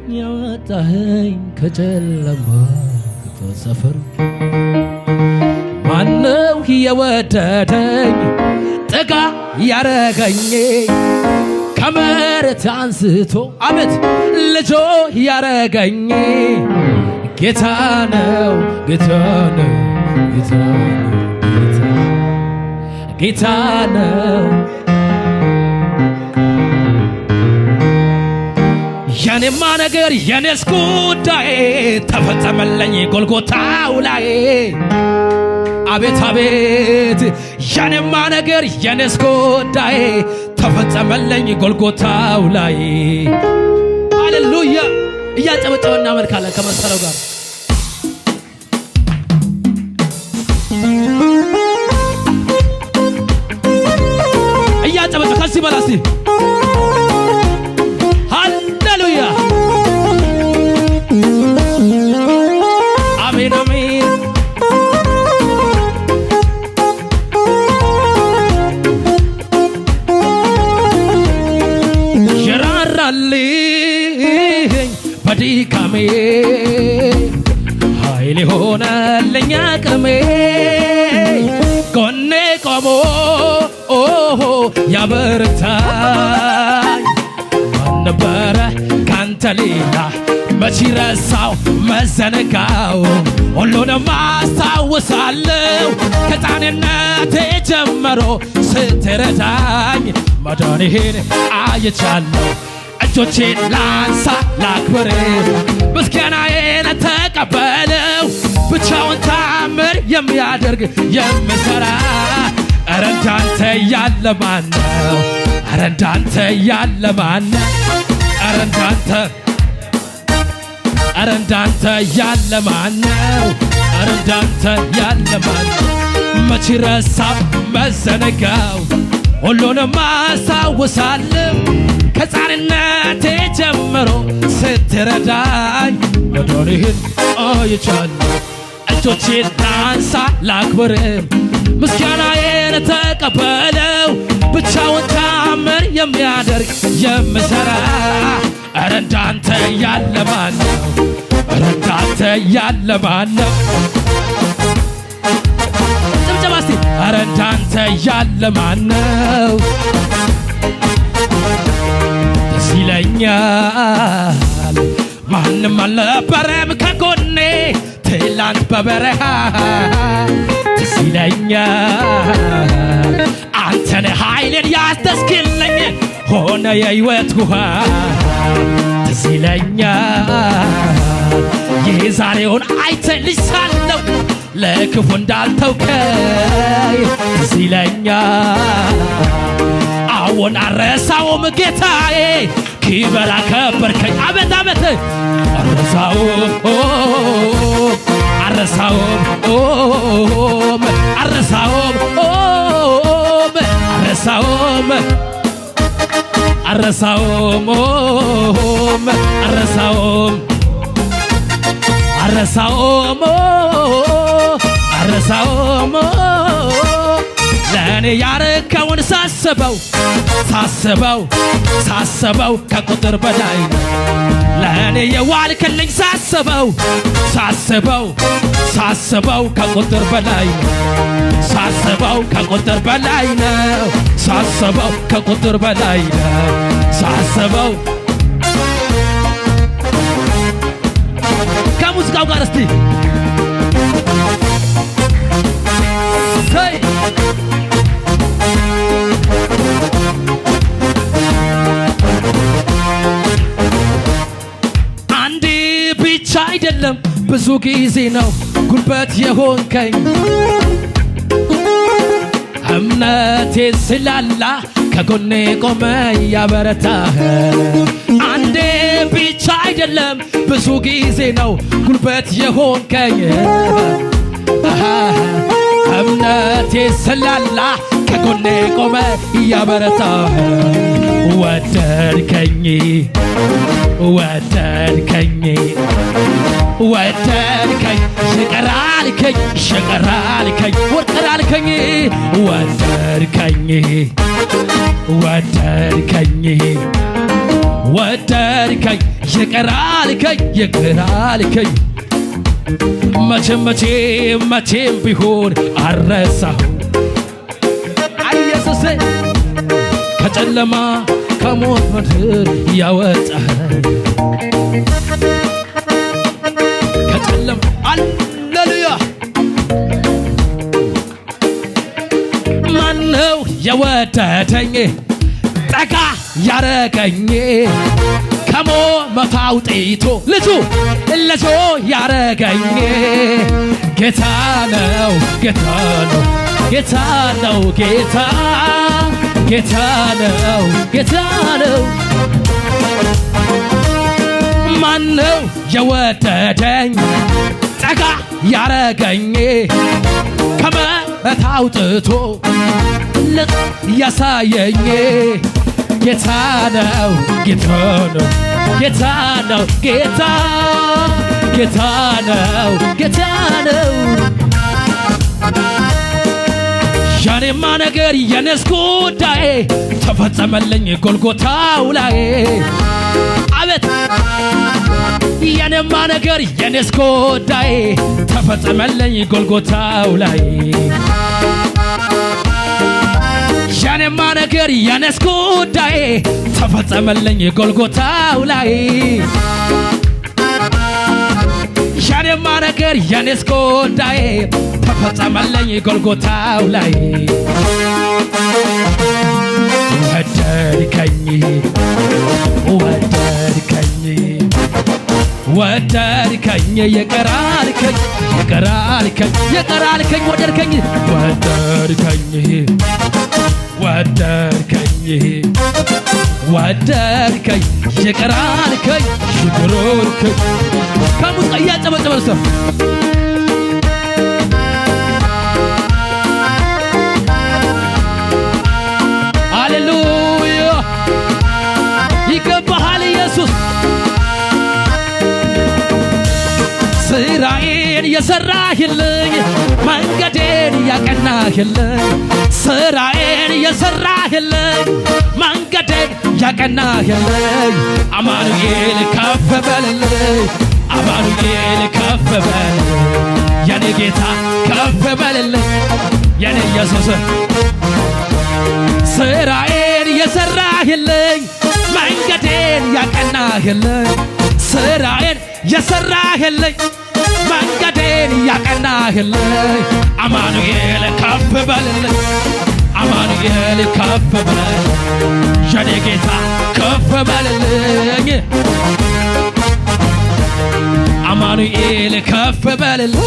ያወጣኸኝ ከጨለማ ከሰፈር ማነው የወደደኝ ጠጋ ያረገኝ ከመሬት አንስቶ አቤት ልጆ ያረገኝ ጌታ ነው ጌታ ነው ጌታ ነው ጌታ ነው የኔማ ነገር የኔስ ጉዳይ ተፈጸመልኝ ጎልጎታው ላይ አቤት አቤት የኔማ ነገር የኔስ ጉዳይ ተፈጸመልኝ ጎልጎታው ላይ ሃሌሉያ እያጨበጨበና እናመልካለን ከመሰለው ጋር እያጨበጨበ ከዚህ በላስቲ ሃሌሉያ አሜን አሜን የራራልኝ በድካሜ ኃይል ሆነልኝ አቅሜ ጎኔ ቆሞ ያበረታኝ ማን ነበረ ካንተ ሌላ መች ረሳው መዘነጋው ሁሉንም አስታውሳለሁ ከሕፃንነቴ ጀምሮ ስትረዳኝ ማዳንህን አይቻለሁ እጆቼን ላንሳ ላክብር ምስጋናዬን ተቀበለው ብቻውን ታምር የሚያደርግ የሚሠራ ኧረ እንዳንተ ያለ ማነው ኧረ እንዳንተ ያለ ማነው ኧረ እንዳንተ ኧረ እንዳንተ ያለ ማነው ኧረ እንዳንተ ያለ ማነው መች ረሳው መዘነጋው ሁሉንም አስታውሳለሁ ከሕፃንነቴ ጀምሮ ስትረዳኝ ማዳንህን አይቻለሁ እጆቼን ላንሳ ላክብርም ምስጋናዬን ተቀበለው ብቻውን ታምር የሚያደርግ የሚሠራ ኧረ እንዳንተ ያለ ማነው ኧረ እንዳንተ ያለ ማነው ጭብጨባ እስቲ ኧረ እንዳንተ ያለ ማነው ደስ ይለኛል ማንም አልነበረም ከጎኔ ትላንት በበረሃ ደስ ይለኛል አንተነ ኃይልን ያስተስክልኝ ሆነ የሕይወት ውሃ ደስ ይለኛል የዛሬውን አይተልሻለሁ ለክፉ እንዳልተውከኝ ደስ ይለኛል አዎን አረሳውም ጌታዬ ክብር አከበርከኝ አቤት አቤት አረሳውም አረሳውም አረሳውም አረሳውም አረሳውም አረሳውም አረሳውም አረሳውም ለኔ ያረከውን ሳስበው ሳስበው ሳስበው ከቁጥር በላይ ለኔ የዋልክልኝ ሳስበው ሳስበው ሳስበው ከቁጥር በላይ ሳስበው ከቁጥር በላይ ነው ሳስበው ከቁጥር በላይ ነው ሳስበው ከሙዚቃው ጋር እስቲ ሰይ አንዴ ብቻ አይደለም ብዙ ጊዜ ነው ጉልበት የሆንከኝ እምነቴ ስላላ ከጎኔ ቆመ ያበረታህ አንዴ ብቻ አይደለም ብዙ ጊዜ ነው ጉልበት የሆንከኝ እምነቴ ስላላ ከጎኔ ቆመ ያበረታህ ወደድከኝ ወደድከኝ ወደድከኝ ሽቀራልከኝ ሽቀራልከኝ ወርቀራልከኝ ወደድከኝ ወደድከኝ ወደድከኝ ይቅር አልከኝ መቼም ቢሆን አረሳሁ ኢየሱስ ከጨለማ ከሞት ምድር ያወጣኸኝ ከጨለማ ሃሌሉያ ማነው የወደደኝ ጠጋ ያረገኝ ከሞት አውጥቶ ልጁ ያረገኝ ጌታ ነው ማነው የወደደኝ ጠጋ ያረገኝ ከሞት አውጥቶ ያሳየኝ ጌታ ነው ያኔማ ነገር የኔስ ጉዳይ ተፈጸመልኝ ጎልጎታው ላይ አቤት ያኔማ ነገር የኔስ ጉዳይ ተፈጸመልኝ ጎልጎታው ላይ ያኔማ ነገር የኔስ ጉዳይ ተፈጸመልኝ ጎልጎታው ላይ ያኔማ ነገር የኔስ ጉዳይ ተፈጸመልኝ ጎልጎታው ላይ ወደድከኝ ይቅር አልከኝ ወደድከኝ ይቅር አልከኝ ከሙዚቃ እያጨበጨበ ሰው ሃሌሉያ ይገባሃል ኢየሱስ ስራዬን የሰራህልኝ መንገዴን ያቀናህልኝ ስራዬን የሰራህልኝ መንገዴን ያቀናህልኝ አማኑኤል ከፍ በልልኝ የኔ ጌታ ከፍ በልልኝ የኔ ኢየሱስ ስራዬን የሰራህልኝ መንገዴን ያቀናህልኝ ስራዬን የሰራህልኝ መንገዴን ያቀናህልኝ አማኑኤል ከፍ በልልኝ የኔ ጌታ ከፍ በልልኝ አማኑኤል ከፍ በልልኝ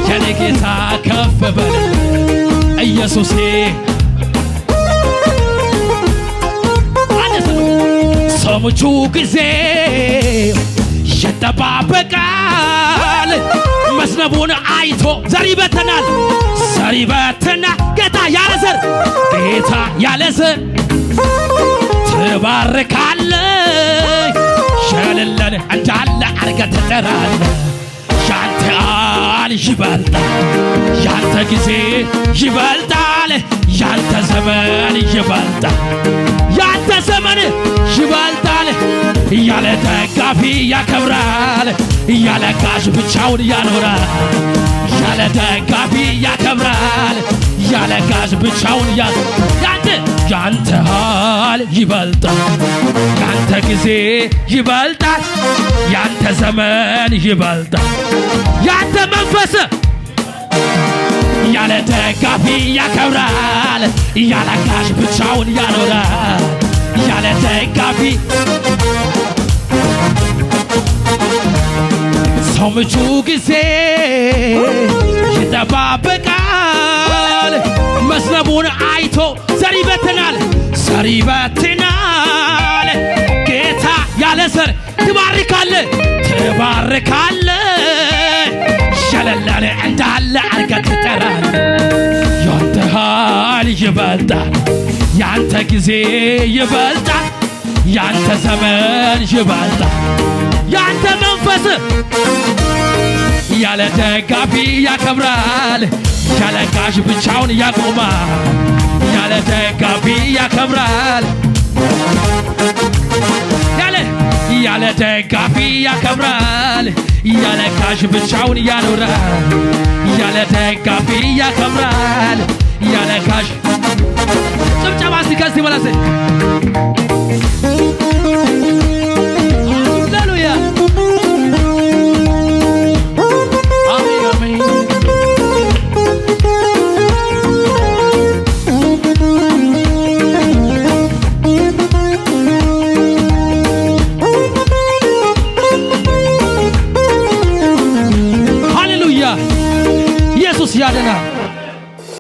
የኔ ጌታ ከፍ በልልኝ ኢየሱሴ ሰምቹ ጊዜ ይጠባበቃል መስነቡን አይቶ ዘር ይበተናል ጌታ ያለ ዘር ትባርካለህ ሸለለን እንዳለ አርገህ ትጠራለህ ያንተ ቃል ይበልጣል ያንተ ጊዜ ይበልጣል ያንተ ዘመን ይበልጣል ያለ ደጋፊ ያከብራል ያለ ጋሽ ብቻውን ያኖራል ያለ ደጋፊ ያከብራል ያለ ጋሽ ብቻውን ያንተ ቃል ይበልጣል ያንተ ጊዜ ይበልጣል ያንተ ዘመን ይበልጣል ያንተ መንፈስ ያለ ደጋፊ ያከብራል ያለ ጋሽ ብቻውን ያኖራል ያለ ደጋፊ ሰው ምቹ ጊዜ ይጠባበቃል መስነቡን አይቶ ዘር ይበትናል ጌታ ያለ ዘር ትባርካለህ ሸለላለ እንዳለ አርገህ ትጠራለህ ያንተ ኃይል ይበልጣል ያንተ ጊዜ ይበልጣል ያንተ ዘመን ይበልጣል ያንተ መንፈስ ያለ ደጋፊ ያከብራል ያለ ጋሽ ብቻውን ያቆማል ያለ ደጋፊ ያከብራል ያለ ያለ ደጋፊ ያከብራል ያለ ካሽ ብቻውን ያኖራል ያለ ደጋፊ ያከብራል ያለ ካሽ ጭብጨባ ሲከስ ይበላሰ